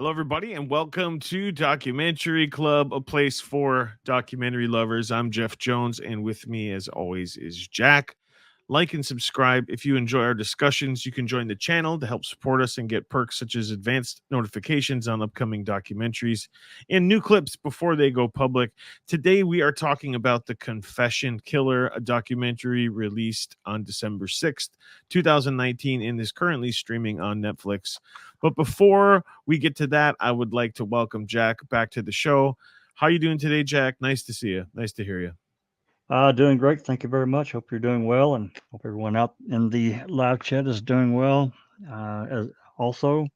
Hello, everybody, and welcome to Documentary Club, a place for documentary lovers. I'm Jeff Jones, and with me, as always, is Jack. Like and subscribe. If you enjoy our discussions, you can join the channel to help support us and get perks such as advanced notifications on upcoming documentaries and new clips before they go public. Today, we are talking about The Confession Killer, a documentary released on December 6th, 2019, and is currently streaming on Netflix. But before we get to that, I would like to welcome Jack back to the show. How are you doing today, Jack? Nice to see you. Nice to hear you. Doing great. Thank you very much. Hope you're doing well, and hope everyone out in the live chat is doing well. Also,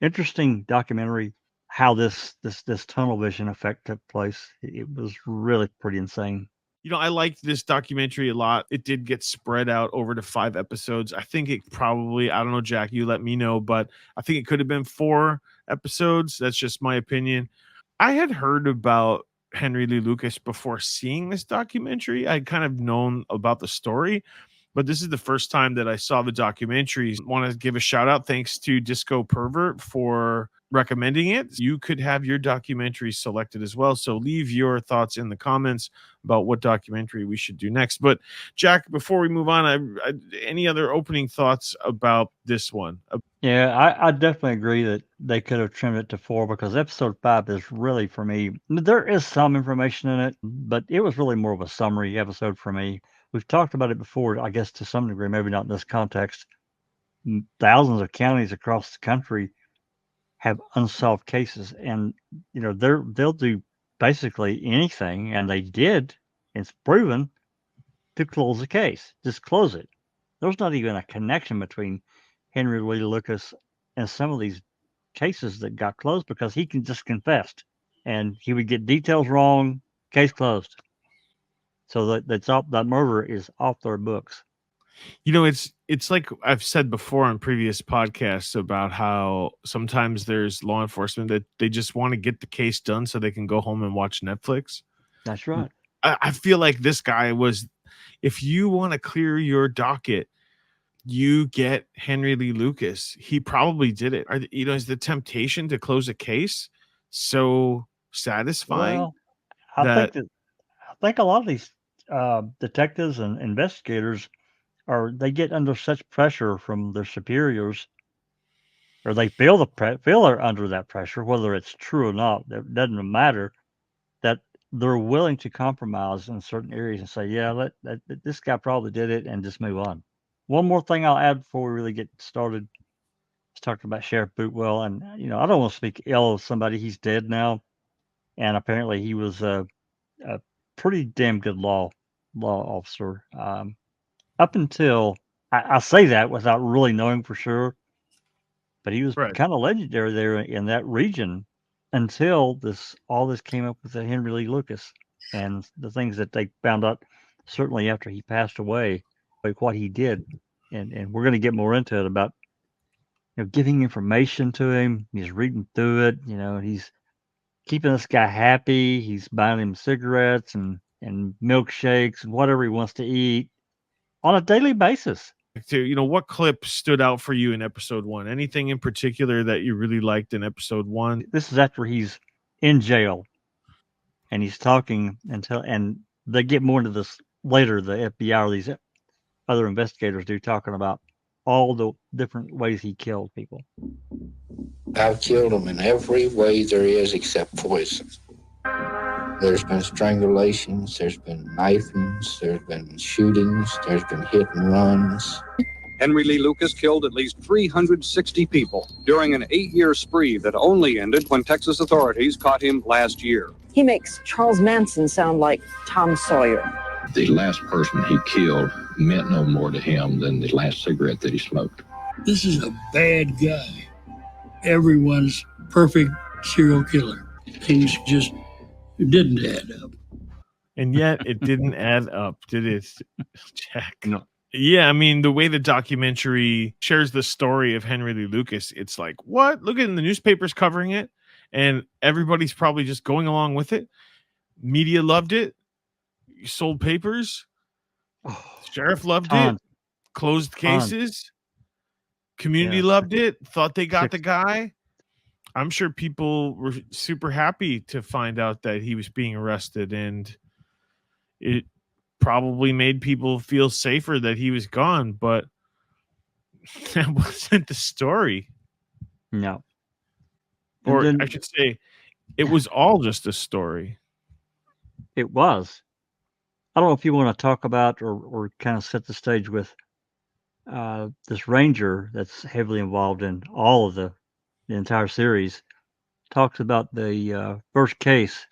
interesting documentary how this tunnel vision effect took place. It was really pretty insane. I liked this documentary a lot. It did get spread out over to 5 episodes. I think it probably, I don't know, Jack, you let me know, but I think it could have been 4 episodes. That's just my opinion. I had heard about Henry Lee Lucas before seeing this documentary. I'd kind of known about the story, but this is the first time that I saw the documentary. Want to give a shout out. Thanks to Disco Pervert for recommending it. You could have your documentary selected as well. So leave your thoughts in the comments about what documentary we should do next. But Jack, before we move on, any other opening thoughts about this one? Yeah, I definitely agree that they could have trimmed it to 4 because episode 5 is really, for me, there is some information in it, but it was really more of a summary episode for me. We've talked about it before, I guess, to some degree, maybe not in this context. Thousands of counties across the country have unsolved cases, and they'll do basically anything, and they did. It's proven to close the case. Just close it. There's not even a connection between Henry Lee Lucas and some of these cases that got closed because he can just confessed, and he would get details wrong. Case closed. So that murder is off their books. It's like I've said before on previous podcasts about how sometimes there's law enforcement that they just want to get the case done so they can go home and watch Netflix. That's right. I feel like this guy was, if you want to clear your docket, you get Henry Lee Lucas. He probably did it. Is the temptation to close a case so satisfying Well, I that think a lot of these detectives and investigators they get under such pressure from their superiors, or they feel they're under that pressure, whether it's true or not. It doesn't matter. That they're willing to compromise in certain areas and say, yeah, this guy probably did it, and just move on. One more thing I'll add before we really get started. Let's talk about Sheriff Bootwell, and I don't want to speak ill of somebody. He's dead now, and apparently he was a pretty damn good law officer. Up until I say that without really knowing for sure, but he was right? kind of legendary there in that region until all this came up with the Henry Lee Lucas and the things that they found out certainly after he passed away, like what he did, and we're going to get more into it about giving information to him. He's reading through it. He's keeping this guy happy. He's buying him cigarettes and milkshakes and whatever he wants to eat on a daily basis. What clip stood out for you in episode 1? Anything in particular that you really liked in episode 1? This is after he's in jail and he's talking and they get more into this later. The FBI or these other investigators do, talking about all the different ways he killed people. I've killed them in every way there is except poison. There's been strangulations, there's been knifings, there's been shootings, there's been hit and runs. Henry Lee Lucas killed at least 360 people during an 8-year spree that only ended when Texas authorities caught him last year. He makes Charles Manson sound like Tom Sawyer. The last person he killed meant no more to him than the last cigarette that he smoked. This is a bad guy. Everyone's perfect serial killer. Things just didn't add up. And yet it didn't add up, did it, Jack? No. Yeah, I mean, the way the documentary shares the story of Henry Lee Lucas, it's like, what? Look at the newspapers covering it, and everybody's probably just going along with it. Media loved it. You sold papers. Sheriff loved it. Closed cases. Community loved it. Thought they got the guy. I'm sure people were super happy to find out that he was being arrested, and it probably made people feel safer that he was gone, but that wasn't the story. No. And Or I then should say, it was all just a story. it was. I don't know if you want to talk about or kind of set the stage with this ranger that's heavily involved in all of the entire series. Talks about the first case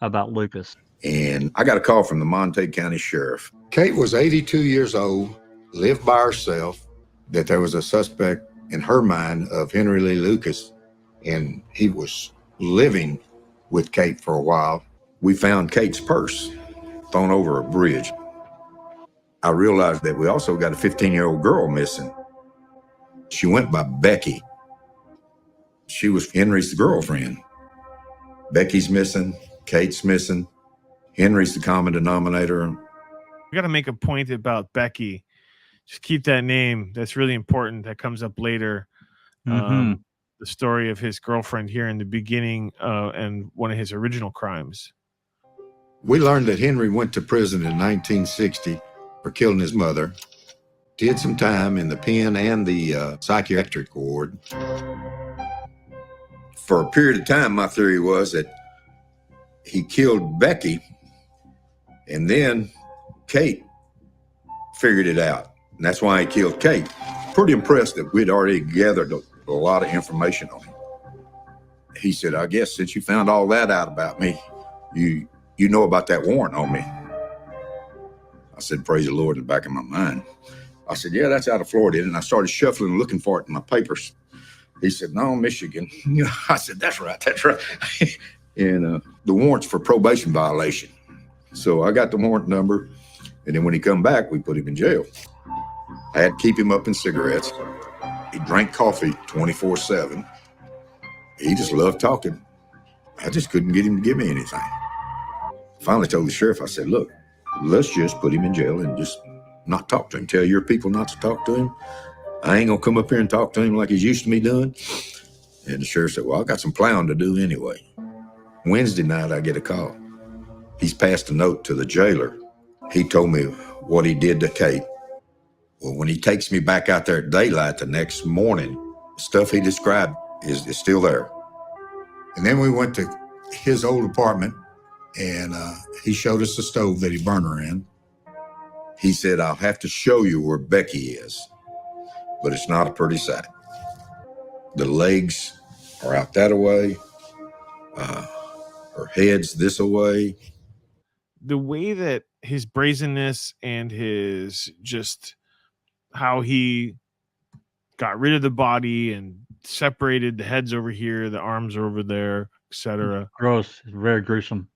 about Lucas. And I got a call from the Montague County Sheriff. Kate was 82 years old, lived by herself, that there was a suspect in her mind of Henry Lee Lucas, and he was living with Kate for a while. We found Kate's purse thrown over a bridge. I realized that we also got a 15-year-old girl missing. She went by Becky. She was Henry's girlfriend. Becky's missing, Kate's missing. Henry's the common denominator. We got to make a point about Becky. Just keep that name. That's really important. That comes up later. Mm-hmm. The story of his girlfriend here in the beginning and one of his original crimes. We learned that Henry went to prison in 1960 for killing his mother. Did some time in the pen and the psychiatric ward. For a period of time, my theory was that he killed Becky, and then Kate figured it out. And that's why he killed Kate. Pretty impressed that we'd already gathered a lot of information on him. He said, I guess since you found all that out about me, you know about that warrant on me. I said, praise the Lord, in the back of my mind. I said, yeah, that's out of Florida. And I started shuffling and looking for it in my papers. He said, no, Michigan. I said, that's right. And the warrant's for probation violation. So I got the warrant number. And then when he come back, we put him in jail. I had to keep him up in cigarettes. He drank coffee 24/7. He just loved talking. I just couldn't get him to give me anything. Finally told the sheriff, I said, look, let's just put him in jail and just not talk to him. Tell your people not to talk to him. I ain't gonna come up here and talk to him like he's used to me doing. And the sheriff said, well, I got some plowing to do anyway. Wednesday night, I get a call. He's passed a note to the jailer. He told me what he did to Kate. Well, when he takes me back out there at daylight the next morning, stuff he described is still there. And then we went to his old apartment, and he showed us the stove that he burned her in. He said, I'll have to show you where Becky is, but it's not a pretty sight. The legs are out that way, her head's this away. The way that his brazenness and his just how he got rid of the body and separated the heads over here, the arms are over there, etc. Gross. It's very gruesome.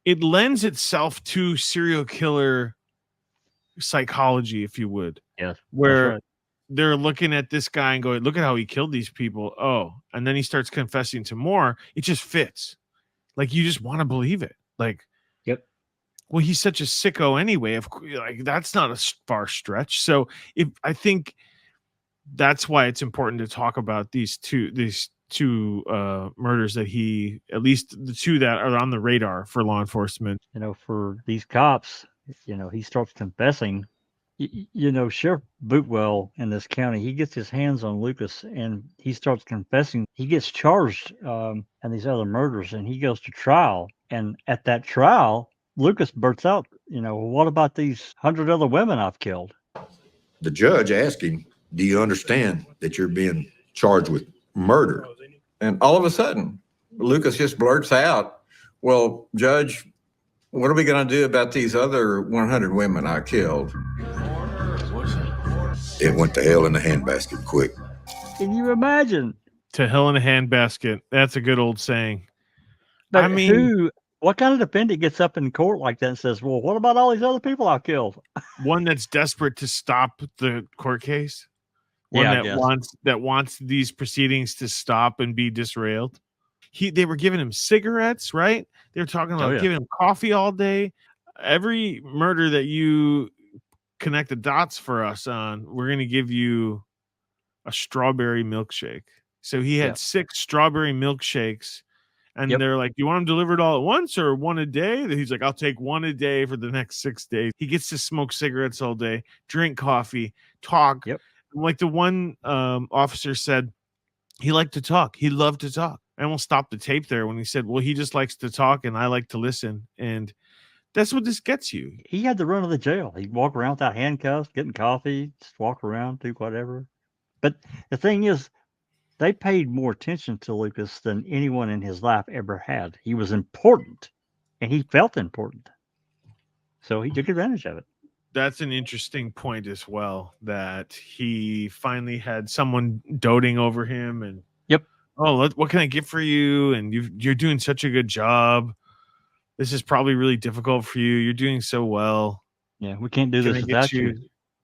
It lends itself to serial killer psychology, if you would. Yes. Where that's right. they're looking at this guy and going, look at how he killed these people. Oh, and then he starts confessing to more. It just fits. Like, you just want to believe it. Like, Yep. well, he's such a sicko anyway. Of course, like, that's not a far stretch. So I think that's why it's important to talk about these two murders that he, at least the two that are on the radar for law enforcement. You know, for these cops, you know, he starts confessing. You know, Sheriff Bootwell in this county, he gets his hands on Lucas and he starts confessing. He gets charged and these other murders, and he goes to trial. And at that trial, Lucas bursts out, you know, what about these 100 other women I've killed? The judge asked him, do you understand that you're being charged with murder? And all of a sudden, Lucas just blurts out, well, Judge, what are we going to do about these other 100 women I killed? It went to hell in a handbasket quick. Can you imagine? To hell in a handbasket. That's a good old saying. But I mean, what kind of defendant gets up in court like that and says, well, what about all these other people I killed? one that's desperate to stop the court case. One Yeah, I that guess. wants these proceedings to stop and be disrailed. They were giving him cigarettes, right? They were talking about yeah. giving him coffee all day. Every murder that you connect the dots for us on, we're going to give you a strawberry milkshake. So he had Yeah. 6 strawberry milkshakes. And Yep. they're like, "You want them delivered all at once or one a day?" And he's like, "I'll take one a day for the next 6 days." He gets to smoke cigarettes all day, drink coffee, talk. Yep. Like the one officer said, he liked to talk. He loved to talk. I almost stopped the tape there when he said, "Well, he just likes to talk and I like to listen." And that's what this gets you. He had the run of the jail. He'd walk around without handcuffs, getting coffee, just walk around, do whatever. But the thing is, they paid more attention to Lucas than anyone in his life ever had. He was important, and he felt important. So he took advantage of it. That's an interesting point as well, that he finally had someone doting over him and, Yep. "Oh, what can I get for you? And you're doing such a good job. This is probably really difficult for you. You're doing so well. Yeah, we can't do Can this I get without you. you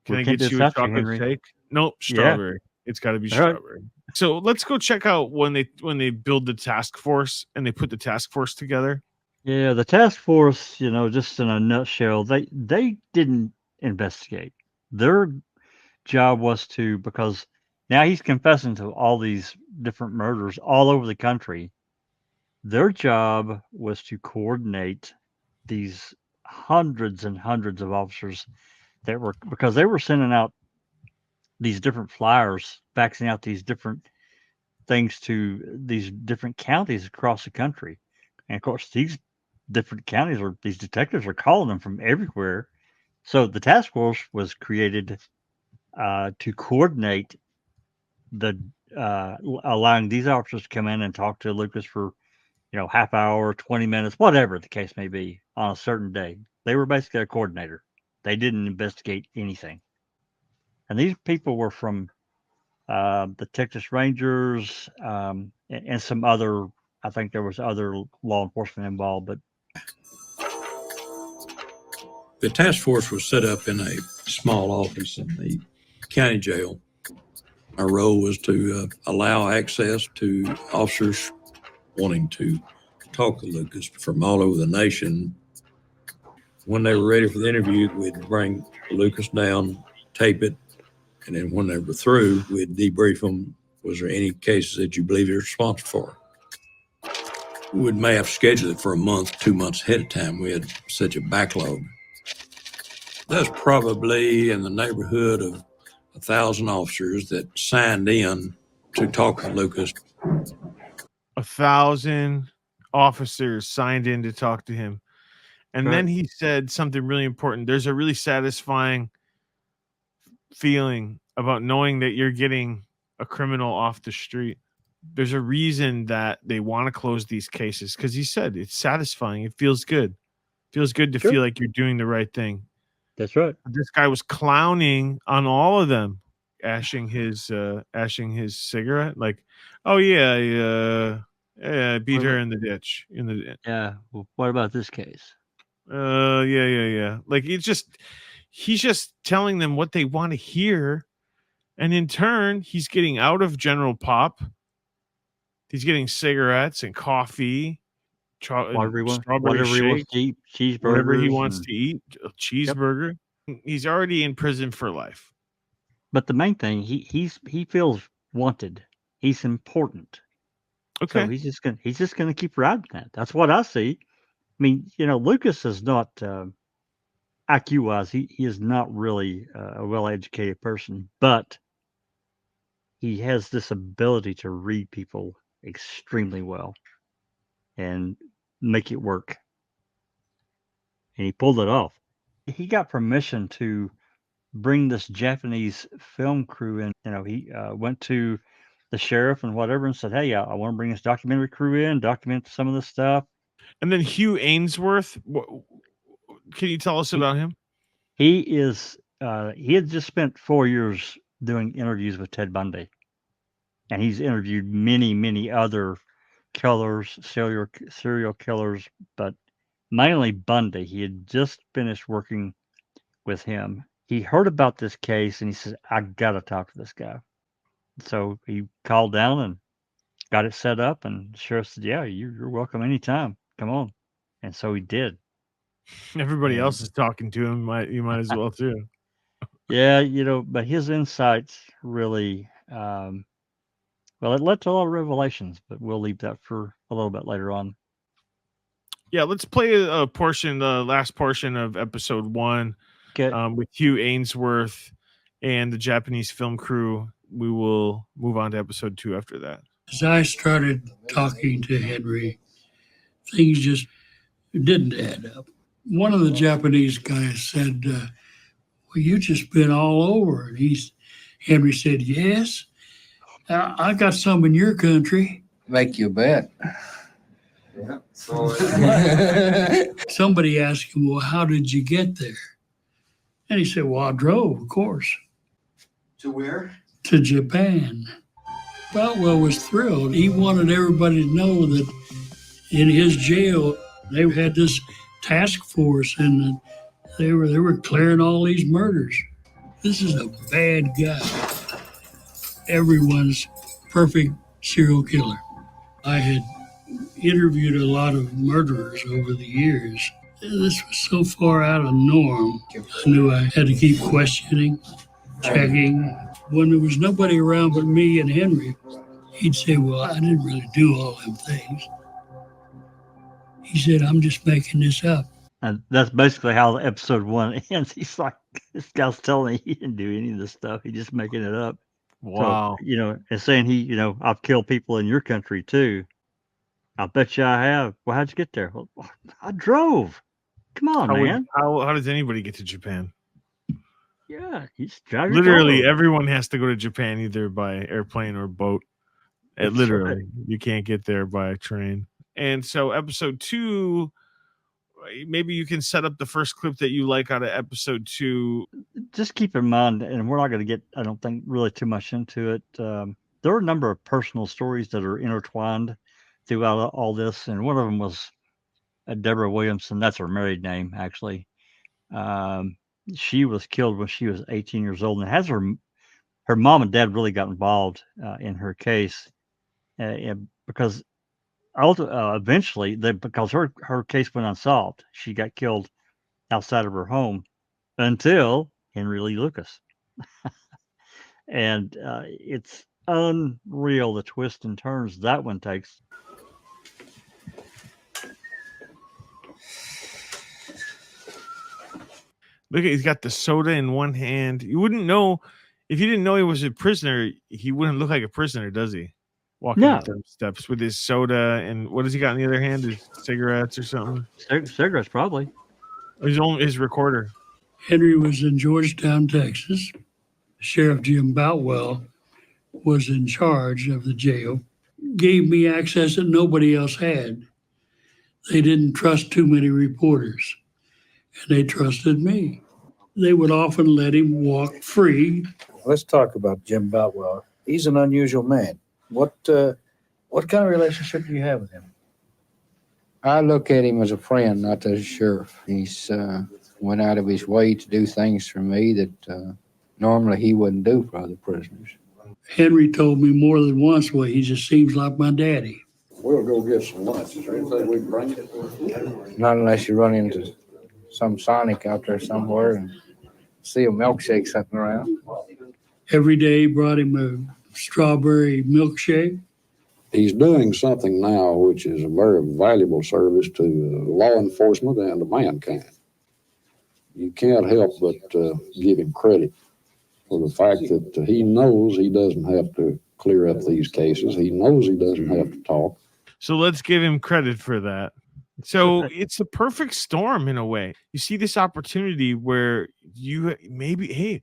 can We I can't do get this you a without you, chocolate Henry. shake?" Nope, Yeah. strawberry. It's got to be All right. strawberry. So let's go check out when they build the task force and they put the task force together. Yeah, the task force, just in a nutshell, they didn't investigate. Their job was to, because now he's confessing to all these different murders all over the country. Their job was to coordinate these hundreds and hundreds of officers because they were sending out these different flyers, faxing out these different things to these different counties across the country. And of course, these different counties, or these detectives, are calling them from everywhere. So the task force was created to coordinate allowing these officers to come in and talk to Lucas for half hour, 20 minutes, whatever the case may be, on a certain day. They were basically a coordinator. They didn't investigate anything. And these people were from the Texas Rangers, and some other, I think there was other law enforcement involved, but The task force was set up in a small office in the county jail. Our role was to allow access to officers wanting to talk to Lucas from all over the nation. When they were ready for the interview, we'd bring Lucas down, tape it, and then when they were through, we'd debrief them. Was there any cases that you believe you're responsible for? We may have scheduled it for a month, 2 months ahead of time. We had such a backlog. There's probably in the neighborhood of 1,000 officers that signed in to talk with Lucas. 1,000 officers signed in to talk to him. And Right. then he said something really important. There's a really satisfying feeling about knowing that you're getting a criminal off the street. There's a reason that they want to close these cases, because he said it's satisfying. It feels good. Feels good to Sure. feel like you're doing the right thing. That's right. This guy was clowning on all of them, ashing his cigarette. Like, "Oh yeah, I beat her in the ditch. Yeah. Well, what about this case? Yeah. Like he's just telling them what they want to hear, and in turn, he's getting out of General Pop. He's getting cigarettes and coffee, and strawberry Whatever he wants shake, to eat, whatever he cheeseburgers, wants to eat, a cheeseburger. He's already in prison for life. But the main thing, he feels wanted. He's important. So Okay. he's just gonna keep riding that. That's what I see. I mean, Lucas is not IQ wise. He is not really a well educated person, but he has this ability to read people extremely well and make it work. And he pulled it off. He got permission to bring this Japanese film crew in. He went to the sheriff and whatever and said, "Hey, I want to bring this documentary crew in, document some of this stuff." And then Hugh Ainsworth, can you tell us about him? He is he had just spent 4 years doing interviews with Ted Bundy, and he's interviewed many, many other killers, serial killers, but mainly Bundy. He had just finished working with him. He heard about this case and he said, "I gotta talk to this guy." So he called down and got it set up, and the sheriff said, "Yeah, you're welcome anytime. Come on." And so he did. Everybody And else is talking to him. You might as well too. yeah, but his insights really Well, it led to a lot of revelations, but we'll leave that for a little bit later on. Yeah, let's play a portion, the last portion of episode 1, Okay. with Hugh Ainsworth and the Japanese film crew. We will move on to episode 2 after that. As I started talking to Henry, things just didn't add up. One of the Japanese guys said, well, you just been all over. And Henry said, yes, I got some in your country. Make you a bet. Yeah. Somebody asked him, well, how did you get there? And he said, well, I drove, of course. To where? To Japan. Boutwell was thrilled. He wanted everybody to know that in his jail, they had this task force and they were clearing all these murders. This is a bad guy. Everyone's perfect serial killer. I had interviewed a lot of murderers over the years. This was so far out of norm. I knew I had to keep questioning, checking. When there was nobody around but me and Henry, he'd say, well, I didn't really do all them things. He said, I'm just making this up. And that's basically how episode 1 ends. He's like, this guy's telling me he didn't do any of this stuff. He's just making it up. Wow. So, and saying I've killed people in your country too. I bet you I have. Well, how'd you get there? Well, I drove. Come on, man. How does anybody get to Japan? Yeah, he's driving. Literally, everyone has to go to Japan either by airplane or boat. Literally, you can't get there by train. And so, episode 2, maybe you can set up the first clip that you like out of episode 2. Just keep in mind, and we're not going to get, I don't think, really too much into it. There are a number of personal stories that are intertwined throughout all this, and one of them was Deborah Williamson. That's her married name, actually. She was killed when she was 18 years old, and has her mom and dad really got involved in her case because eventually, because her case went unsolved, she got killed outside of her home until Henry Lee Lucas. And it's unreal the twists and turns that one takes. Look, he's got the soda in one hand. You wouldn't know if you didn't know he was a prisoner. He wouldn't look like a prisoner, does he? Walking up them steps with his soda, and what does he got on the other hand? His cigarettes or something? Cigarettes, probably. His recorder. Henry was in Georgetown, Texas. Sheriff Jim Boutwell was in charge of the jail. Gave me access that nobody else had. They didn't trust too many reporters, and they trusted me. They would often let him walk free. Let's talk about Jim Boutwell. He's an unusual man. What kind of relationship do you have with him? I look at him as a friend, not as a sheriff. He's went out of his way to do things for me that normally he wouldn't do for other prisoners. Henry told me more than once, well, he just seems like my daddy. We'll go get some lunch. Is there anything we can bring you? Not unless you run into some Sonic out there somewhere and see a milkshake sitting around. Every day brought him a strawberry milkshake. He's doing something now which is a very valuable service to law enforcement and to mankind. You can't help but give him credit for the fact that he knows he doesn't have to clear up these cases. He knows he doesn't have to talk. So let's give him credit for that. So it's a perfect storm in a way. You see this opportunity where you maybe, hey,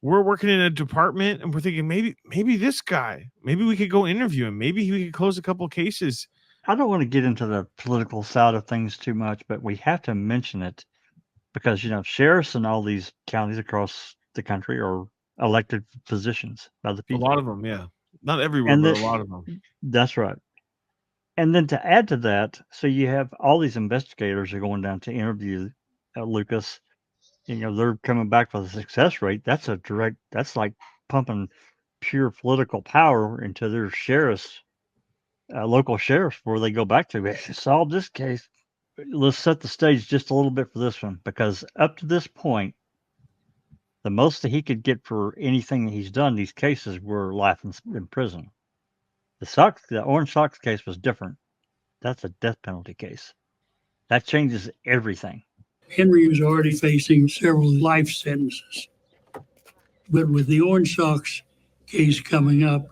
we're working in a department and we're thinking maybe this guy, maybe we could go interview him. Maybe we could close a couple of cases. I don't want to get into the political side of things too much, but we have to mention it because, sheriffs in all these counties across the country are elected positions by the people. A lot of them, yeah. Not everywhere, but a lot of them. That's right. And then to add to that, so you have all these investigators are going down to interview Lucas. They're coming back with a success rate. That's like pumping pure political power into their sheriffs, local sheriffs, where they go back to solve this case. Let's set the stage just a little bit for this one, because up to this point, the most that he could get for anything that he's done, these cases were life in prison. The Orange Sox case was different. That's a death penalty case. That changes everything. Henry was already facing several life sentences. But with the Orange Sox case coming up,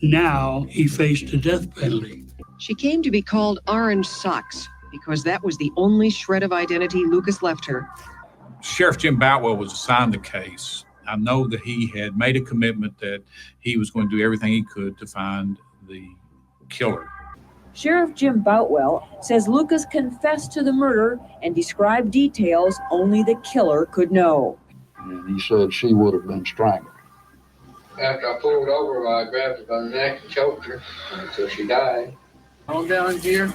now he faced a death penalty. She came to be called Orange Socks because that was the only shred of identity Lucas left her. Sheriff Jim Boutwell was assigned the case. I know that he had made a commitment that he was going to do everything he could to find the killer. Sheriff Jim Boutwell says Lucas confessed to the murder and described details only the killer could know. And he said she would have been strangled. After I pulled over, I grabbed her by the neck and choked her until she died. On down here,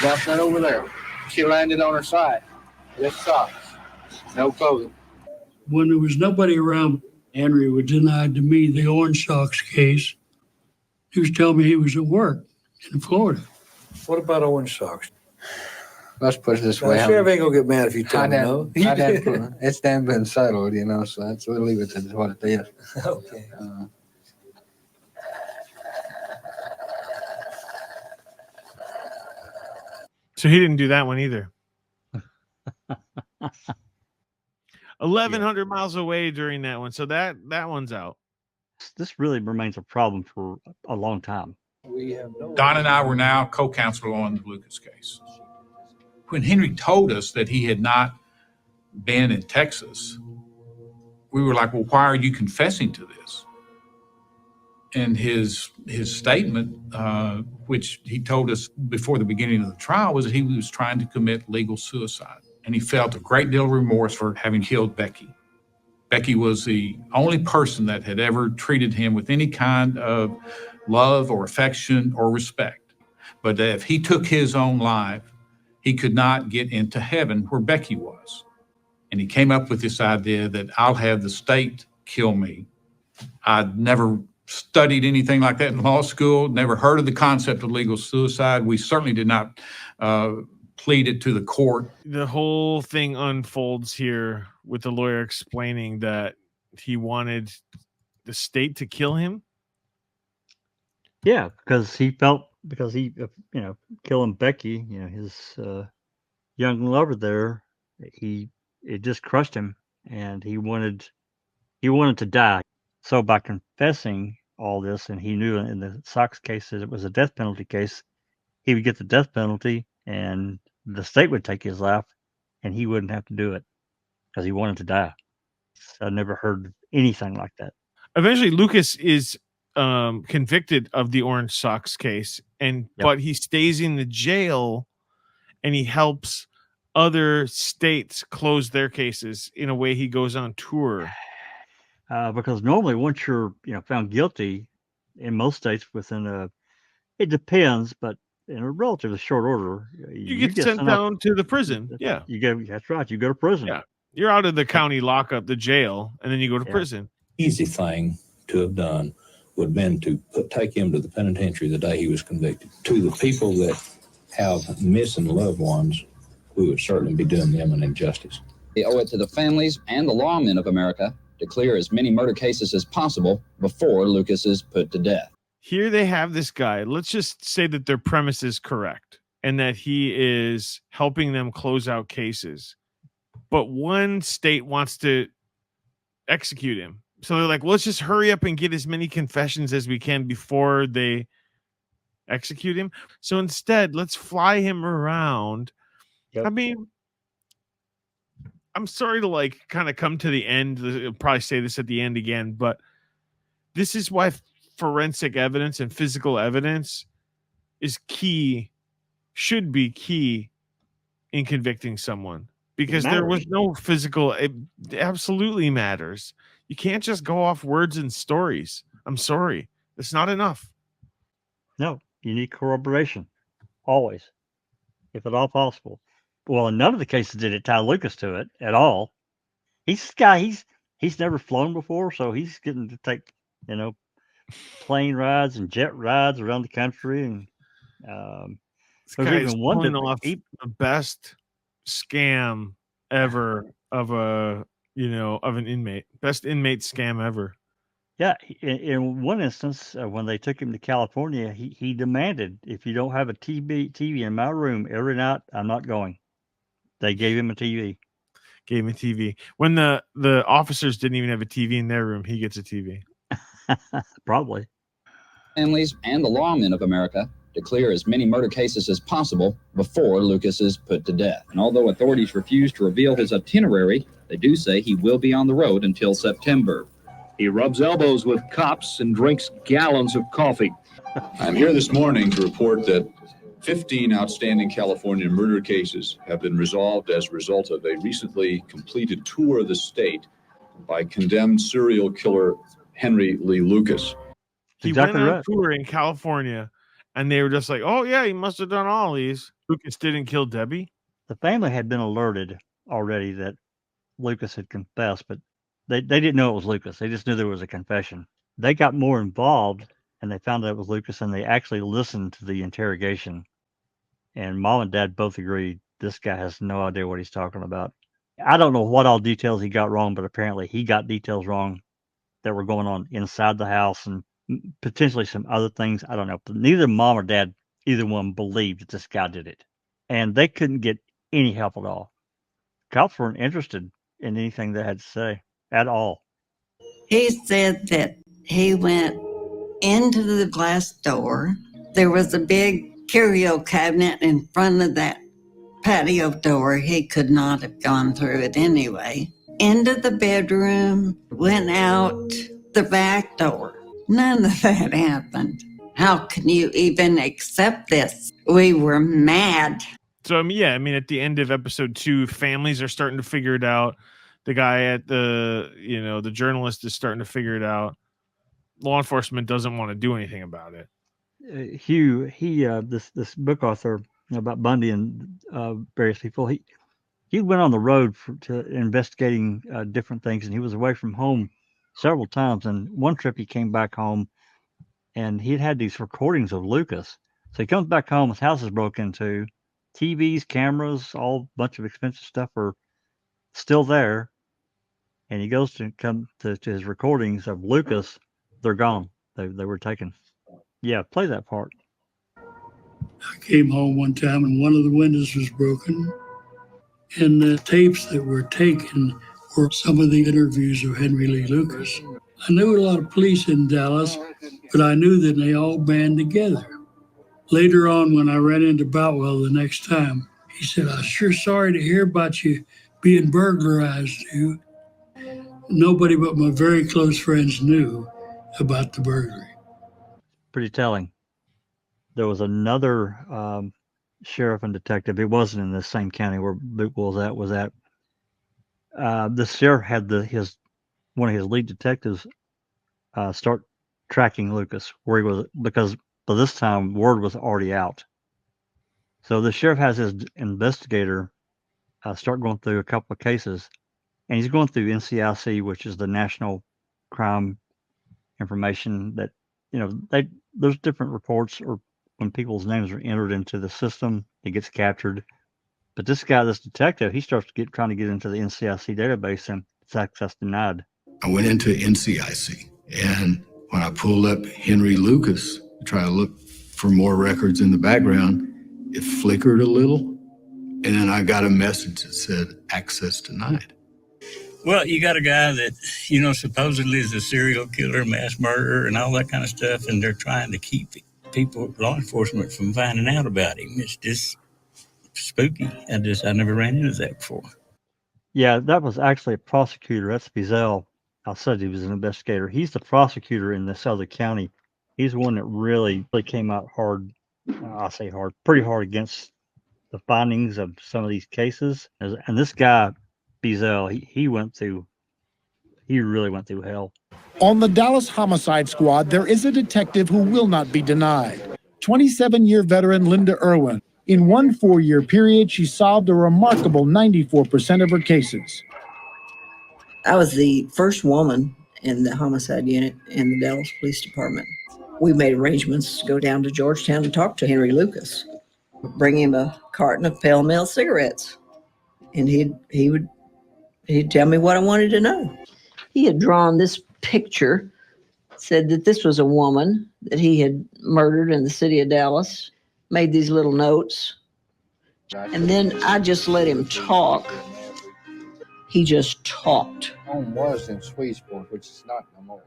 about that over there. She landed on her side. With socks, no clothing. When there was nobody around, Henry was denied to me the Orange Sox case. He was telling me he was at work in Florida. What about Orange Sox? Let's put it this way. Sheriff ain't gonna get mad if you tell me no. It's then been settled, so we'll leave it to what it is. Okay. So he didn't do that one either. 1,100 miles away during that one. So that one's out. This really remains a problem for a long time. Don and I were now co-counsel on the Lucas case. When Henry told us that he had not been in Texas, we were like, well, why are you confessing to this? And his statement, which he told us before the beginning of the trial, was that he was trying to commit legal suicide. And he felt a great deal of remorse for having killed Becky. Becky was the only person that had ever treated him with any kind of love or affection or respect. But if he took his own life, he could not get into heaven where Becky was. And he came up with this idea that I'll have the state kill me. I'd never studied anything like that in law school, never heard of the concept of legal suicide. We certainly did not plead it to the court. The whole thing unfolds here with the lawyer explaining that he wanted the state to kill him. Yeah, because he, killing Becky, his young lover there, it just crushed him, and he wanted to die. So by confessing all this, and he knew in the Sox case that it was a death penalty case, he would get the death penalty, and the state would take his life, and he wouldn't have to do it because he wanted to die. I never heard anything like that. Eventually, Lucas is convicted of the Orange Sox case, but he stays in the jail, and he helps other states close their cases. In a way, he goes on tour. Because normally, once you're found guilty, in most states it depends, but in a relatively short order, you get sent down to the prison. Yeah, that's right. You go to prison. Yeah, you're out of the county lockup, the jail, and then you go to prison. Easy thing to have done would have been to take him to the penitentiary the day he was convicted. To the people that have missing loved ones, we would certainly be doing them an injustice. We owe it to the families and the lawmen of America to clear as many murder cases as possible before Lucas is put to death. Here they have this guy. Let's just say that their premise is correct and that he is helping them close out cases. But one state wants to execute him. So they're like, well, let's just hurry up and get as many confessions as we can before they execute him. So instead, let's fly him around. Yep. I mean, I'm sorry to kind of come to the end. I'll probably say this at the end again, but this is why forensic evidence and physical evidence is key, should be key in convicting someone, because there was no physical. It absolutely matters. You can't just go off words and stories. I'm sorry. It's not enough. No, you need corroboration always, if at all possible. Well, in none of the cases did it tie Lucas to it at all. He's never flown before, so he's getting to take, plane rides and jet rides around the country. And this guy is pulling off the best scam ever of an inmate. Best inmate scam ever. Yeah, in one instance, when they took him to California, he demanded, if you don't have a TV in my room every night, I'm not going. They gave him a TV. Gave him a TV. When the officers didn't even have a TV in their room, he gets a TV. Probably. Families and the lawmen of America to clear as many murder cases as possible before Lucas is put to death. And although authorities refuse to reveal his itinerary, they do say he will be on the road until September. He rubs elbows with cops and drinks gallons of coffee. I'm here this morning to report that 15 outstanding California murder cases have been resolved as a result of a recently completed tour of the state by condemned serial killer Henry Lee Lucas. He exactly went on right. tour in California, and they were just like, "Oh yeah, he must have done all these." Lucas didn't kill Debbie. The family had been alerted already that Lucas had confessed, but they didn't know it was Lucas. They just knew there was a confession. They got more involved, and they found out it was Lucas, and they actually listened to the interrogation. And Mom and Dad both agreed this guy has no idea what he's talking about. I don't know what all details he got wrong, but apparently he got details wrong that were going on inside the house and potentially some other things. I don't know. But neither Mom or Dad, either one, believed that this guy did it. And they couldn't get any help at all. Cops weren't interested in anything they had to say at all. He said that he went into the glass door. There was a big curio cabinet in front of that patio door. He could not have gone through it anyway. Into the bedroom, went out the back door. None of that happened. How can you even accept this? We were mad. So at the end of episode 2, families are starting to figure it out. The guy at the journalist is starting to figure it out. Law enforcement doesn't want to do anything about it. Hugh, this book author about Bundy and various people, he went on the road to investigating different things, and he was away from home several times. And one trip he came back home, and he'd had these recordings of Lucas. So he comes back home, his house is broken into, TVs, cameras, all bunch of expensive stuff are still there. And he goes to come to his recordings of Lucas. They're gone. They were taken. Yeah, play that part. I came home one time and one of the windows was broken. And the tapes that were taken were some of the interviews of Henry Lee Lucas. I knew a lot of police in Dallas, but I knew that they all band together. Later on, when I ran into Boutwell the next time, he said, "I'm sure sorry to hear about you being burglarized, dude." Nobody but my very close friends knew about the burglary. Pretty telling. There was another sheriff and detective. It wasn't in the same county where Bootwell was at. The sheriff had one of his lead detectives start tracking Lucas where he was, because by this time word was already out. So the sheriff has his investigator start going through a couple of cases, and he's going through NCIC, which is the National Crime Information that, there's different reports, or when people's names are entered into the system, it gets captured. But this detective, he starts trying to get into the NCIC database, and it's access denied. I went into NCIC, and when I pulled up Henry Lucas to try to look for more records in the background, it flickered a little, and then I got a message that said access denied. Well, you got a guy that, supposedly is a serial killer, mass murderer, and all that kind of stuff, and they're trying to keep people, law enforcement, from finding out about him. It's just spooky. I never ran into that before. Yeah, that was actually a prosecutor. That's Beazell. I said he was an investigator. He's the prosecutor in this other county. He's the one that really came out hard. I say hard, pretty hard against the findings of some of these cases. And this guy, Beazell, he really went through hell. On the Dallas Homicide Squad, there is a detective who will not be denied. 27-year veteran Linda Irwin. In one 4-year period, she solved a remarkable 94% of her cases. I was the first woman in the homicide unit in the Dallas Police Department. We made arrangements to go down to Georgetown to talk to Henry Lucas, bring him a carton of Pale Mill cigarettes, and he'd tell me what I wanted to know. He had drawn this picture said that this was a woman that he had murdered in the city of Dallas, made these little notes. And then I just let him talk. He just talked. Home was in Swedesport, which is not no more.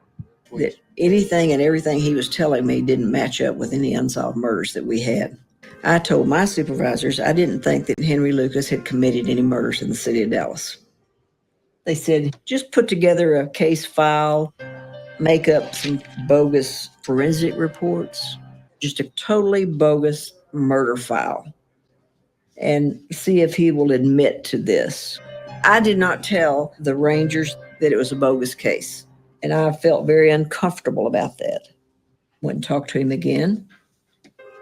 That anything and everything he was telling me didn't match up with any unsolved murders that we had. I told my supervisors I didn't think that Henry Lucas had committed any murders in the city of Dallas. They said, just put together a case file, make up some bogus forensic reports, just a totally bogus murder file, and see if he will admit to this. I did not tell the Rangers that it was a bogus case, and I felt very uncomfortable about that. Went and talked to him again.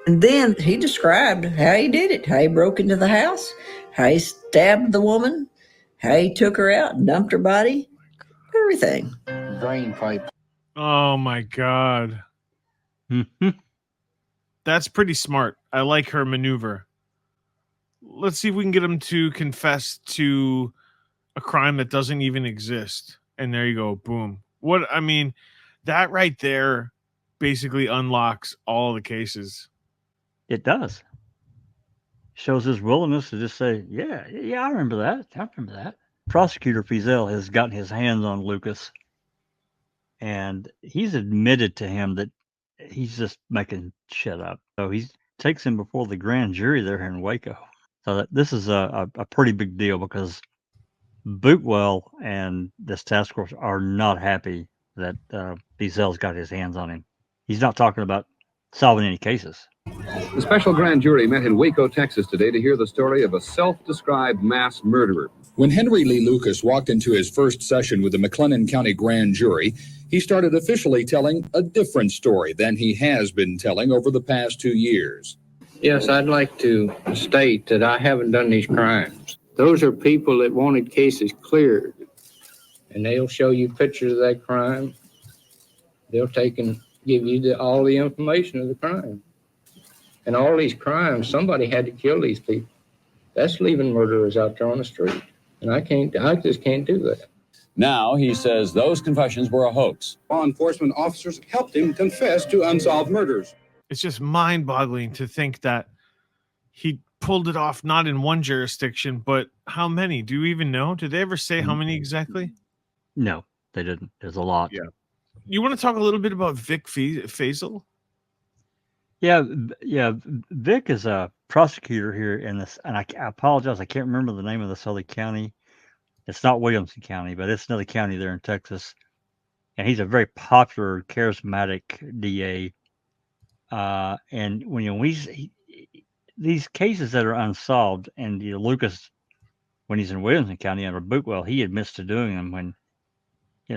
And then he described how he did it, how he broke into the house, how he stabbed the woman, how he took her out and dumped her body, everything. Drain pipe. Oh my God. That's pretty smart. I like her maneuver. Let's see if we can get him to confess to a crime that doesn't even exist. And there you go. Boom. That right there basically unlocks all the cases. It does. Shows his willingness to just say, yeah, I remember that. Prosecutor Feazell has gotten his hands on Lucas, and he's admitted to him that he's just making shit up. So he takes him before the grand jury there in Waco. So this is a pretty big deal because Bootwell and this task force are not happy that Feazell's got his hands on him. He's not talking about solving any cases. The special grand jury met in Waco, Texas today to hear the story of a self-described mass murderer. When Henry Lee Lucas walked into his first session with the McLennan County grand jury, he started officially telling a different story than he has been telling over the past 2 years. Yes, I'd like to state that I haven't done these crimes. Those are people that wanted cases cleared, and they'll show you pictures of that crime. They'll take and give you all the information of the crime. And all these crimes, somebody had to kill these people. That's leaving murderers out there on the street. And I just can't do that. Now he says those confessions were a hoax. Law enforcement officers helped him confess to unsolved murders. It's just mind-boggling to think that he pulled it off not in one jurisdiction, but how many? Do you even know? Did they ever say how many exactly? No, they didn't. There's a lot. Yeah. You want to talk a little bit about Vic Feazell? Yeah. Vic is a prosecutor here in this, and I apologize, I can't remember the name of this other county. It's not Williamson County, but it's another county there in Texas. And he's a very popular, charismatic DA. And when these cases that are unsolved, and Lucas, when he's in Williamson County under Bootwell, he admits to doing them. When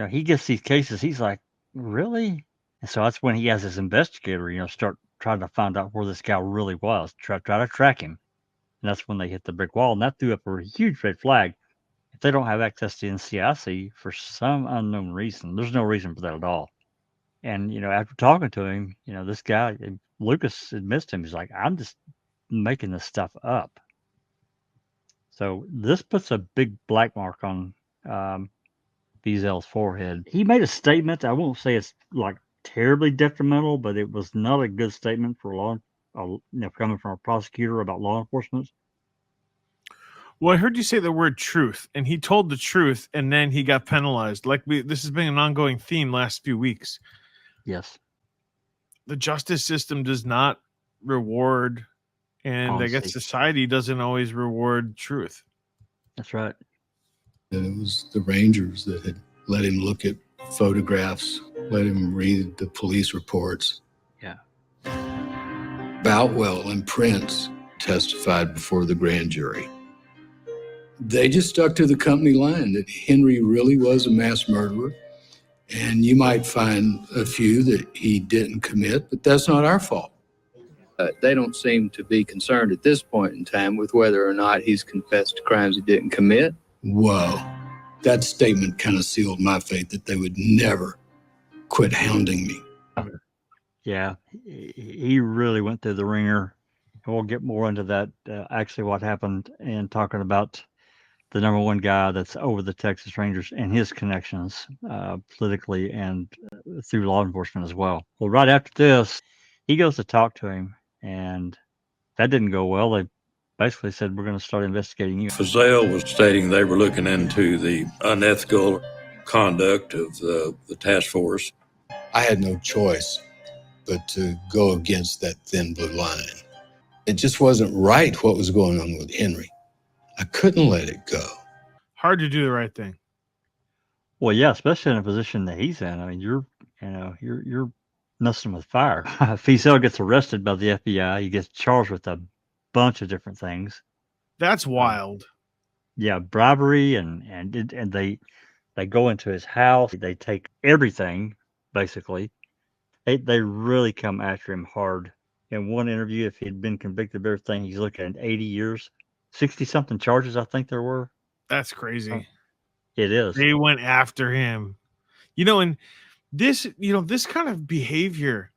he gets these cases, he's like, really? And so that's when he has his investigator, start trying to find out where this guy really was, try to track him. And that's when they hit the brick wall, and that threw up a huge red flag. If they don't have access to NCIC for some unknown reason, there's no reason for that at all. And after talking to him, this guy Lucas admits to him, he's like, I'm just making this stuff up. So this puts a big black mark on Feazell's forehead. He made a statement. I won't say it's like terribly detrimental, but it was not a good statement for coming from a prosecutor about law enforcement. Well, I heard you say the word truth, and he told the truth, and then he got penalized. This has been an ongoing theme last few weeks. Yes. The justice system does not reward, and Honesty. I guess society doesn't always reward truth. That's right. And it was the Rangers that had let him look at photographs, let him read the police reports. Yeah. Boutwell and Prince testified before the grand jury. They just stuck to the company line that Henry really was a mass murderer. And you might find a few that he didn't commit, but that's not our fault. They don't seem to be concerned at this point in time with whether or not he's confessed to crimes he didn't commit. Whoa. That statement kind of sealed my fate that they would never quit hounding me. Yeah, he really went through the ringer. And we'll get more into that, actually what happened, and talking about the number one guy that's over the Texas Rangers and his connections politically and through law enforcement as well. Well, right after this, he goes to talk to him, and that didn't go well. They basically said, we're going to start investigating you. Fazell was stating they were looking into the unethical conduct of the task force. I had no choice but to go against that thin blue line. It just wasn't right what was going on with Henry. I couldn't let it go. Hard to do the right thing. Well, yeah, especially in a position that he's in. I mean, you're messing with fire. Fazell gets arrested by the FBI. He gets charged with a bunch of different things. That's wild. Yeah, bribery and they go into his house. They take everything basically. They really come after him hard. In one interview, if he'd been convicted of everything, he's looking at 80 years, 60-something charges, I think there were. That's crazy. It is. They went after him. And this, this kind of behavior,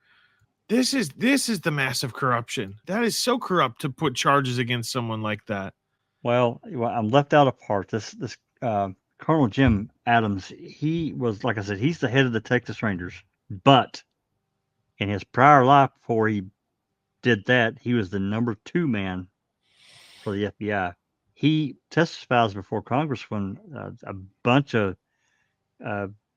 this is the massive corruption. That is so corrupt to put charges against someone like that. Well, I'm left out a part. This Colonel Jim Adams, he was, like I said, he's the head of the Texas Rangers, but in his prior life before he did that, he was the number 2 man for the FBI. He testifies before Congress when a bunch of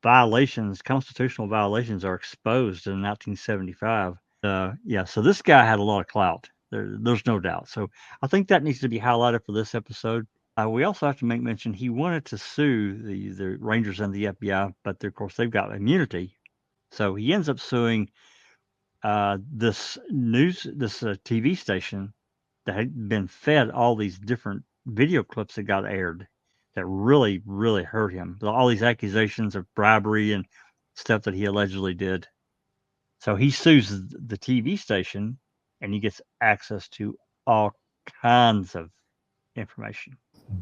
constitutional violations are exposed in 1975. So this guy had a lot of clout. There's no doubt. So I think that needs to be highlighted for this episode. We also have to make mention he wanted to sue the Rangers and the FBI, but of course they've got immunity. So he ends up suing this TV station that had been fed all these different video clips that got aired that really, really hurt him. All these accusations of bribery and stuff that he allegedly did. So he sues the TV station and he gets access to all kinds of information.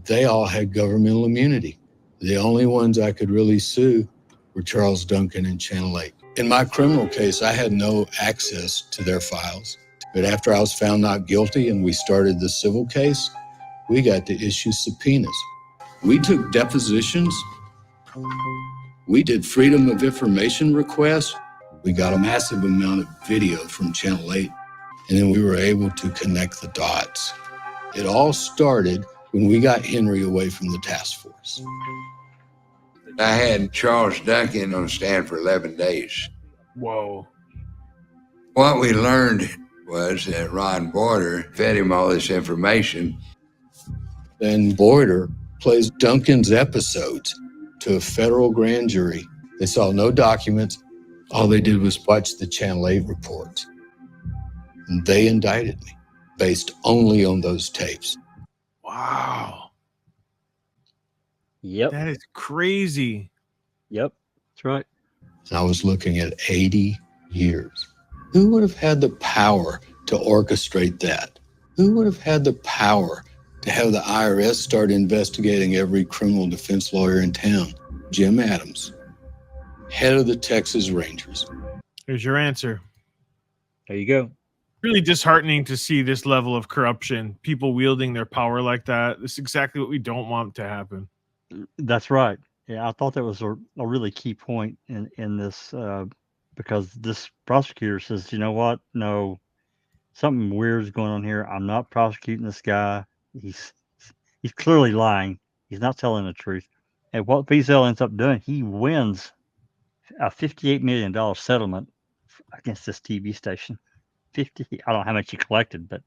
They all had governmental immunity. The only ones I could really sue were Charles Duncan and Channel 8. In my criminal case, I had no access to their files. But after I was found not guilty and we started the civil case, we got to issue subpoenas. We took depositions. We did freedom of information requests. We got a massive amount of video from Channel 8. And then we were able to connect the dots. It all started when we got Henry away from the task force. I had Charles Duncan on stand for 11 days. Whoa. What we learned was that Ron Boarder fed him all this information. Then Boarder plays Duncan's episodes to a federal grand jury. They saw no documents. All they did was watch the Channel 8 reports. And they indicted me based only on those tapes. Wow. Yep. That is crazy. Yep. That's right. And I was looking at 80 years. Who would have had the power to orchestrate that? Who would have had the power to have the IRS start investigating every criminal defense lawyer in town? Jim Adams, head of the Texas Rangers. Here's your answer. There you go. Really disheartening to see this level of corruption, people wielding their power like that. This is exactly what we don't want to happen. That's right. Yeah, I thought that was a really key point in this because this prosecutor says, you know what? No, something weird is going on here. I'm not prosecuting this guy. He's clearly lying. He's not telling the truth. And what Fazell ends up doing, he wins a $58 million settlement against this TV station. I don't know how much he collected, but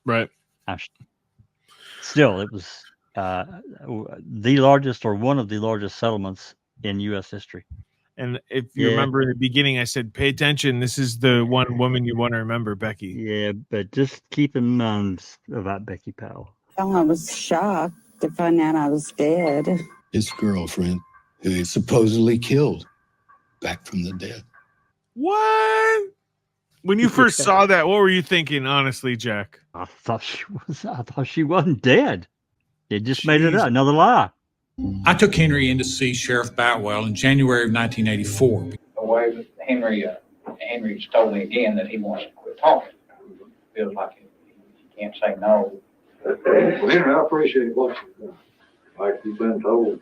right. Still, it was the largest or one of the largest settlements in U.S. history. And if you remember in the beginning, I said, pay attention. This is the one woman you want to remember, Becky. Yeah, but just keep in mind about Becky Powell. Oh, I was shocked to find out I was dead. His girlfriend, who he supposedly killed, back from the dead. What? When you first saw that, what were you thinking, honestly, Jack? I thought she wasn't dead. They just made it up. Another lie. I took Henry in to see Sheriff Boutwell in January of 1984. The way Henry's told me again that he wants to quit talking. Feels like he can't say no. Well, Henry, I appreciate what you've done. like you've been told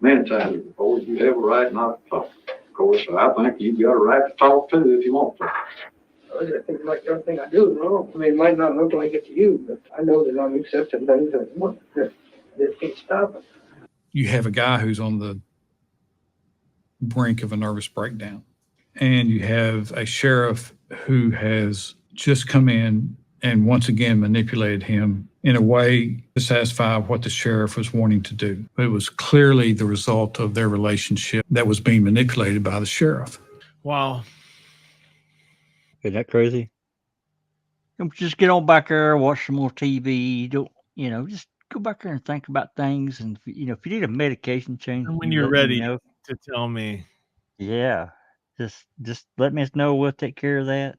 many times before, you have a right not to talk. Of course, I think you've got a right to talk too if you want to. I think like everything I do is wrong. I mean, it might not look like it to you, but I know that I'm accepting things that can't stop it. You have a guy who's on the brink of a nervous breakdown, and you have a sheriff who has just come in and once again manipulated him in a way to satisfy what the sheriff was wanting to do. But it was clearly the result of their relationship that was being manipulated by the sheriff. Wow. Isn't that crazy? Just get on back there, watch some more TV. Don't, just go back there and think about things. And, if you need a medication change, And when you you're let me ready know. to tell me. Yeah. Just let me know. We'll take care of that.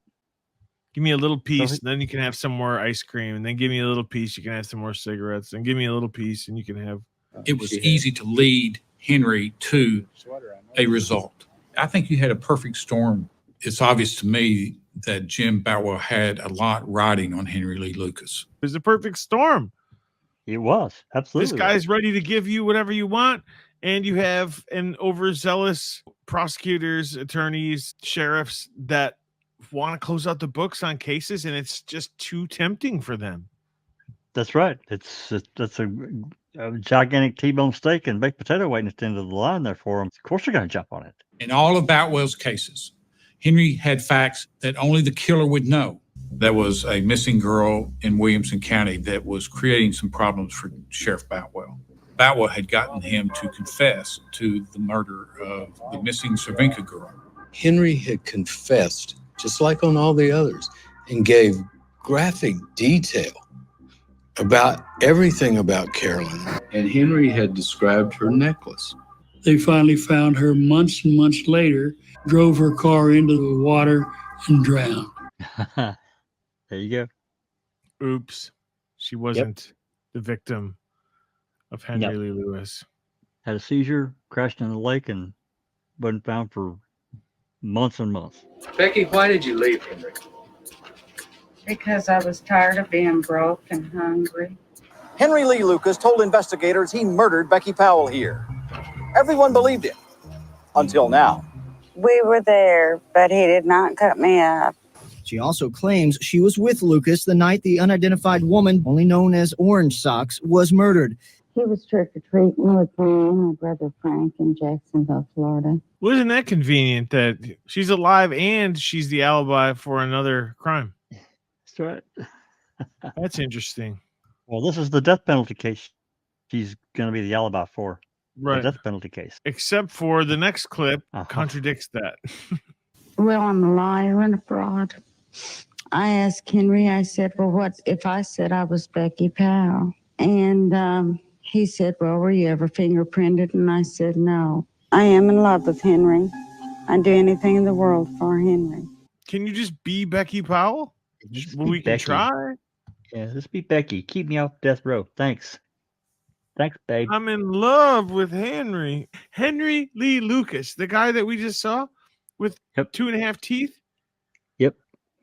Give me a little piece, then you can have some more ice cream. And then give me a little piece, you can have some more cigarettes. And give me a little piece, and you can have. It was easy to lead Henry to a result. I think you had a perfect storm. It's obvious to me that Jim Boutwell had a lot riding on Henry Lee Lucas. It was a perfect storm. It was. Absolutely. This guy's ready to give you whatever you want. And you have an overzealous prosecutors, attorneys, sheriffs that want to close out the books on cases, and it's just too tempting for them. That's right. That's a gigantic T-bone steak and baked potato waiting at the end of the line there for them. Of course they're going to jump on it. In all of Boutwell's cases, Henry had facts that only the killer would know. There was a missing girl in Williamson County that was creating some problems for Sheriff Boutwell. Boutwell had gotten him to confess to the murder of the missing Cervinka girl. Henry had confessed, just like on all the others, and gave graphic detail about everything about Carolyn. And Henry had described her necklace. They finally found her months and months later, drove her car into the water and drowned. There you go. Oops. She wasn't the victim of Henry Lee Lewis. Had a seizure, crashed in the lake, and wasn't found for months and months. Becky, why did you leave Henry? Because I was tired of being broke and hungry. Henry Lee Lucas told investigators he murdered Becky Powell here. Everyone believed him. Until now. We were there, but he did not cut me up. She also claims she was with Lucas the night the unidentified woman, only known as Orange Socks, was murdered. He was trick-or-treating with me and my brother Frank in Jacksonville, Florida. Well, isn't that convenient that she's alive and she's the alibi for another crime? That's right. That's interesting. Well, this is the death penalty case she's going to be the alibi for. Right. The death penalty case. Except for the next clip contradicts that. Well, I'm a liar and a fraud. I asked Henry, I said, well, what if I said I was Becky Powell? And he said, well, were you ever fingerprinted? And I said, no. I am in love with Henry. I'd do anything in the world for Henry. Can you just be Becky Powell? Well, we can try. Yeah, just be Becky. Keep me off death row. Thanks. Thanks, babe. I'm in love with Henry. Henry Lee Lucas, the guy that we just saw with 2.5 teeth. Yep.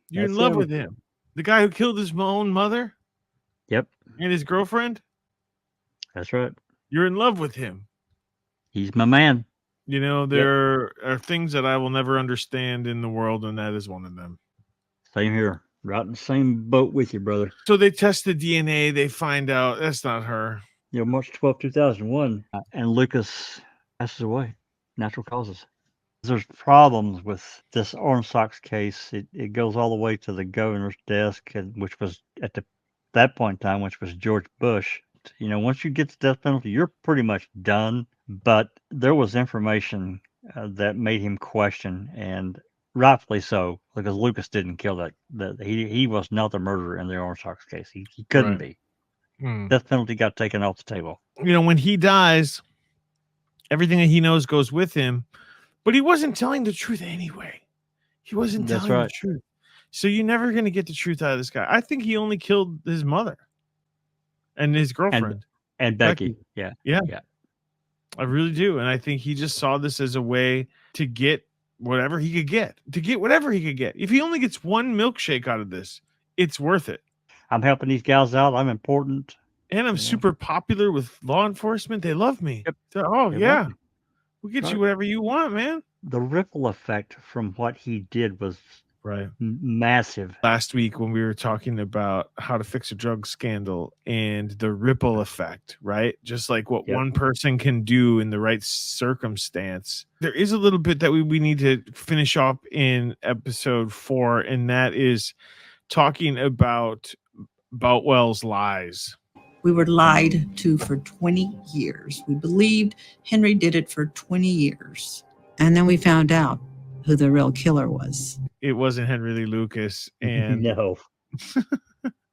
You're in love with him. The guy who killed his own mother. Yep. And his girlfriend. That's right. You're in love with him. He's my man. You know, there are things that I will never understand in the world, and that is one of them. Same here. Right in the same boat with you, brother. So they test the DNA. They find out that's not her. March 12, 2001, and Lucas passes away. Natural causes. There's problems with this Orange Socks case. It goes all the way to the governor's desk, which was at that point in time, which was George Bush. Once you get the death penalty, you're pretty much done. But there was information that made him question, and rightfully so, because Lucas didn't kill that. He was not the murderer in the Orange Socks case. He couldn't be. Death penalty got taken off the table. When he dies, everything that he knows goes with him. But he wasn't telling the truth anyway. He wasn't telling the truth. So you're never going to get the truth out of this guy. I think he only killed his mother and his girlfriend. And Becky. Yeah. I really do. And I think he just saw this as a way to get whatever he could get. If he only gets one milkshake out of this, it's worth it. I'm helping these guys out. I'm important. And I'm super popular with law enforcement. They love me. Yep. Oh, They love yeah. you. We'll get Right. you whatever you want, man. The ripple effect from what he did was right massive. Last week when we were talking about how to fix a drug scandal and the ripple effect, right? Just like what one person can do in the right circumstance. There is a little bit that we need to finish up in episode 4, and that is talking about Boutwell's lies. We were lied to for 20 years. We believed Henry did it for 20 years. And then we found out who the real killer was. It wasn't Henry Lee Lucas. And no.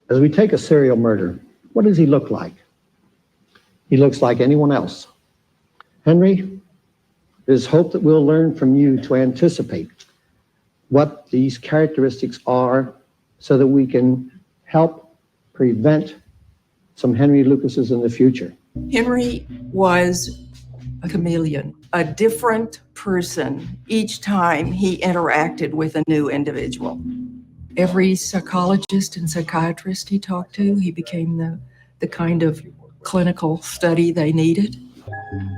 As we take a serial murder, what does he look like? He looks like anyone else. Henry, it is hope that we'll learn from you to anticipate what these characteristics are so that we can help prevent some Henry Lucases in the future. Henry was a chameleon, a different person each time he interacted with a new individual. Every psychologist and psychiatrist he talked to, he became the kind of clinical study they needed.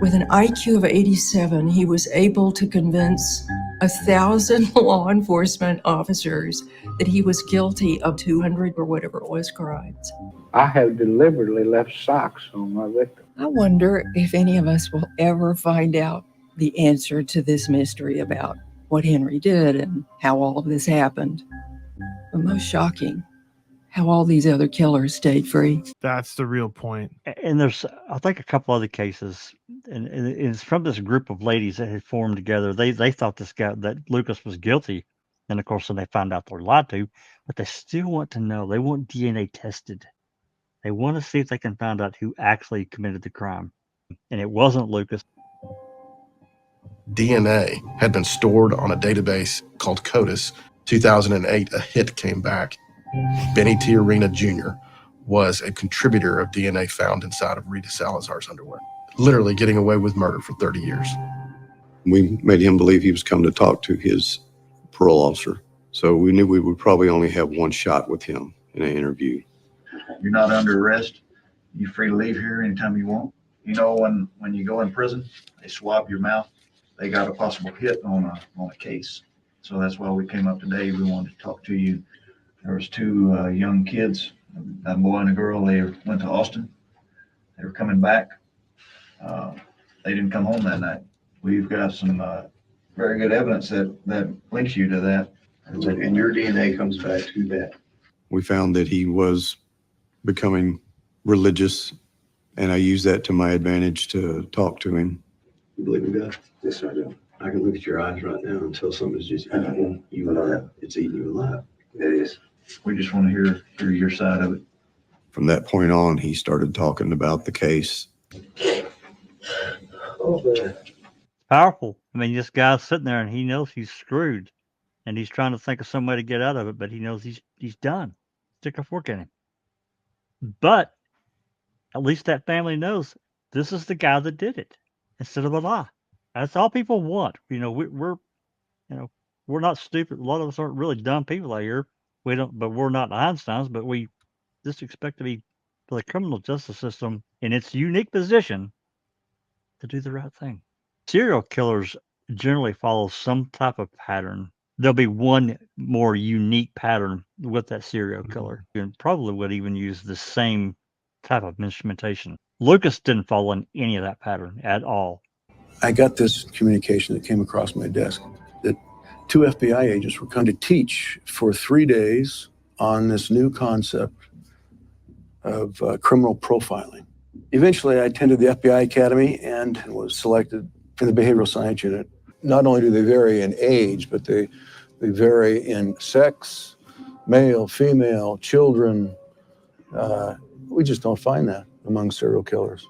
With an IQ of 87, he was able to convince 1,000 law enforcement officers that he was guilty of 200 or whatever it was crimes. I have deliberately left socks on my victim. I wonder if any of us will ever find out the answer to this mystery about what Henry did and how all of this happened. But most shocking, how all these other killers stayed free. That's the real point. And there's, I think, a couple other cases, and it's from this group of ladies that had formed together. They thought this guy, that Lucas, was guilty. And of course, when they found out they're lied to, but they still want to know. They want DNA tested. They want to see if they can find out who actually committed the crime. And it wasn't Lucas. DNA had been stored on a database called CODIS. 2008, a hit came back. Benny Tiarina Jr. was a contributor of DNA found inside of Rita Salazar's underwear, literally getting away with murder for 30 years. We made him believe he was coming to talk to his parole officer. So we knew we would probably only have one shot with him in an interview. You're not under arrest. You're free to leave here anytime you want. You know, when you go in prison, they swab your mouth. They got a possible hit on a case. So that's why we came up today. We wanted to talk to you. There was two young kids, a boy and a girl. They went to Austin. They were coming back. They didn't come home that night. We've got some very good evidence that links you to that. And your DNA comes back to that. We found that he was becoming religious, and I used that to my advantage to talk to him. You believe in God? Yes, I do. I can look at your eyes right now and tell something's just eating you alive. It's eating you alive. It is. We just want to hear your side of it. From that point on, he started talking about the case. Powerful. I mean, this guy's sitting there and he knows he's screwed, and he's trying to think of some way to get out of it, but he knows he's done. Stick a fork in him. But at least that family knows this is the guy that did it instead of a lie. That's all people want. You know, we're not stupid. A lot of us aren't really dumb people out here. But we're not Einsteins, but we just expect to be, for the criminal justice system in its unique position, to do the right thing. Serial killers generally follow some type of pattern. There'll be one more unique pattern with that serial killer, and probably would even use the same type of instrumentation. Lucas didn't follow in any of that pattern at all. I got this communication that came across my desk that 2 FBI agents were going to teach for 3 days on this new concept of criminal profiling. Eventually, I attended the FBI Academy and was selected for the behavioral science unit. Not only do they vary in age, but they vary in sex, male, female, children. We just don't find that among serial killers.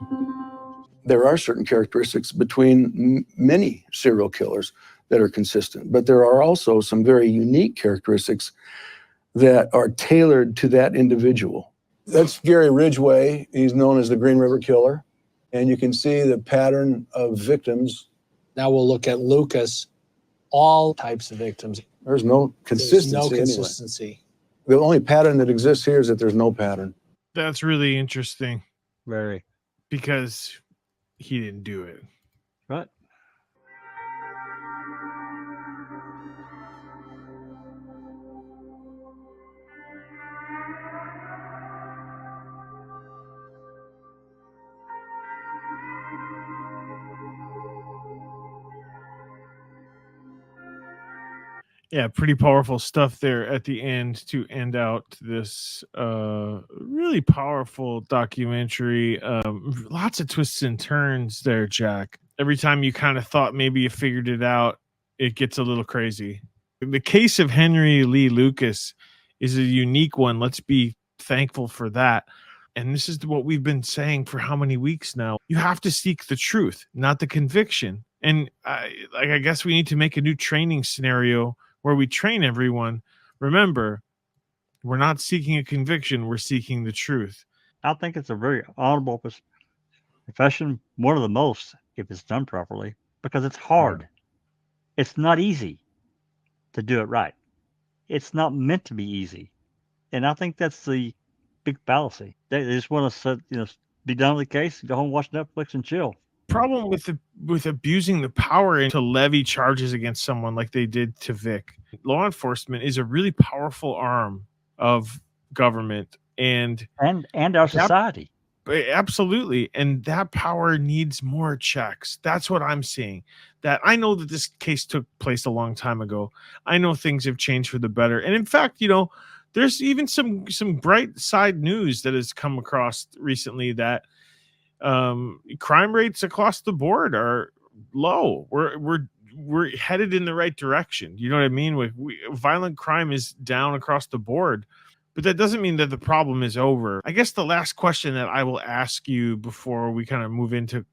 There are certain characteristics between many serial killers that are consistent, but there are also some very unique characteristics that are tailored to that individual. That's Gary Ridgway. He's known as the Green River Killer, and you can see the pattern of victims. Now we'll look at Lucas, all types of victims. There's no consistency. There's no anyway. consistency. The only pattern that exists here is that there's no pattern. That's really interesting. Very. because he didn't do it. Right. Yeah, pretty powerful stuff there at the end to end out this really powerful documentary. Lots of twists and turns there, Jack. Every time you kind of thought maybe you figured it out, it gets a little crazy. The case of Henry Lee Lucas is a unique one. Let's be thankful for that. And this is what we've been saying for how many weeks now. You have to seek the truth, not the conviction. And I guess we need to make a new training scenario where we train everyone. Remember, we're not seeking a conviction, we're seeking the truth. I think it's a very honorable profession, one of the most, if it's done properly, because it's hard. It's not easy to do it right. It's not meant to be easy. And I think that's the big fallacy. They just want to be done with the case, go home, watch Netflix, and chill. Problem with abusing the power and to levy charges against someone like they did to Vic. Law enforcement is a really powerful arm of government and our society. Absolutely. And that power needs more checks. That's what I'm seeing. That I know that this case took place a long time ago. I know things have changed for the better. And in fact, there's even some bright side news that has come across recently that crime rates across the board are low. We're headed in the right direction. You know what I mean? Violent crime is down across the board. But that doesn't mean that the problem is over. I guess the last question that I will ask you before we kind of move into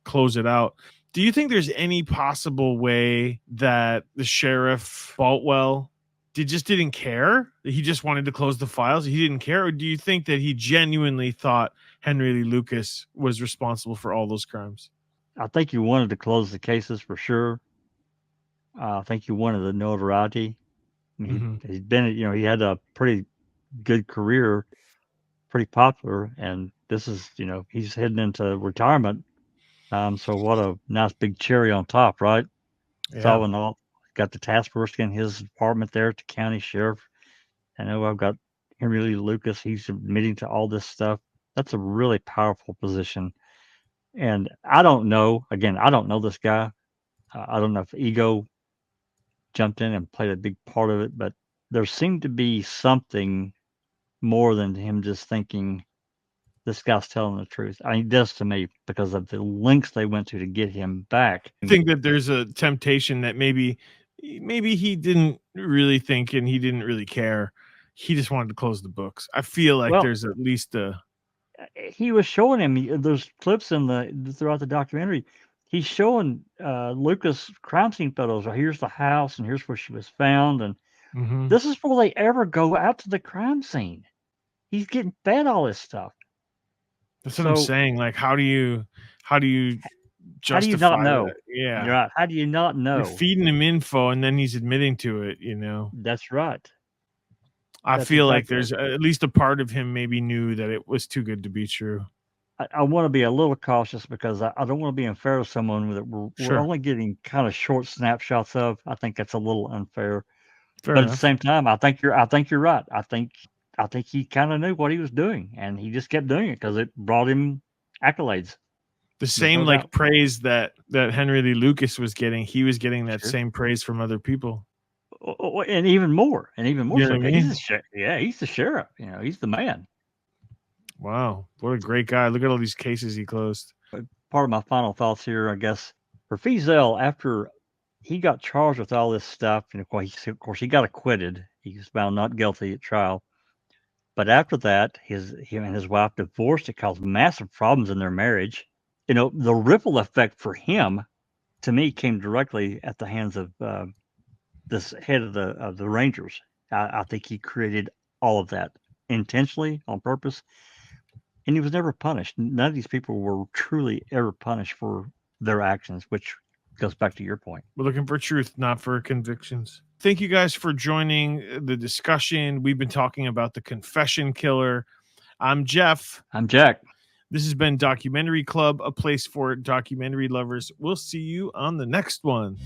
close it out. Do you think there's any possible way that the sheriff Faltwell just didn't care? He just wanted to close the files. He didn't care. Or do you think that he genuinely thought Henry Lee Lucas was responsible for all those crimes? I think he wanted to close the cases for sure. I think he wanted the notoriety. I mean, he'd been, he had a pretty good career, pretty popular, and this is, he's heading into retirement. So what a nice big cherry on top, right? Yeah. So and all, got the task force in his department there at the county sheriff. I know I've got Henry Lee Lucas. He's admitting to all this stuff. That's a really powerful position. And I don't know, again, I don't know this guy. I don't know if ego jumped in and played a big part of it, but there seemed to be something more than him just thinking this guy's telling the truth. I mean, it does to me because of the lengths they went to get him back. I think that there's a temptation that maybe he didn't really think and he didn't really care. He just wanted to close the books. I feel like there's at least he was showing him. There's clips throughout the documentary. He's showing Lucas crime scene photos. Here's the house, and here's where she was found, and this is before they ever go out to the crime scene. He's getting fed all this stuff. That's what I'm saying. Like, how do you justify? How do you not know? That? Yeah, you're right. How do you not know? You're feeding him info, and then he's admitting to it. That's right. I feel like there's at least a part of him maybe knew that it was too good to be true. I want to be a little cautious because I don't want to be unfair to someone that we're only getting kind of short snapshots of. I think that's a little unfair. But at the same time, I think you're right. I think he kind of knew what he was doing, and he just kept doing it because it brought him accolades. The same praise that Henry Lee Lucas was getting, he was getting that same praise from other people. And even more. You know what I mean? He's the sheriff. He's the man. Wow, what a great guy! Look at all these cases he closed. Part of my final thoughts here, I guess, for Feazell, after he got charged with all this stuff, and of course he got acquitted. He was found not guilty at trial. But after that, him and his wife divorced. It caused massive problems in their marriage. The ripple effect for him, to me, came directly at the hands of this head of the Rangers. I think he created all of that intentionally, on purpose, and he was never punished. None of these people were truly ever punished for their actions, which goes back to your point. We're looking for truth, not for convictions. Thank you guys for joining the discussion. We've been talking about the confession killer. I'm Jeff. I'm Jack. This has been Documentary Club, a place for documentary lovers. We'll see you on the next one.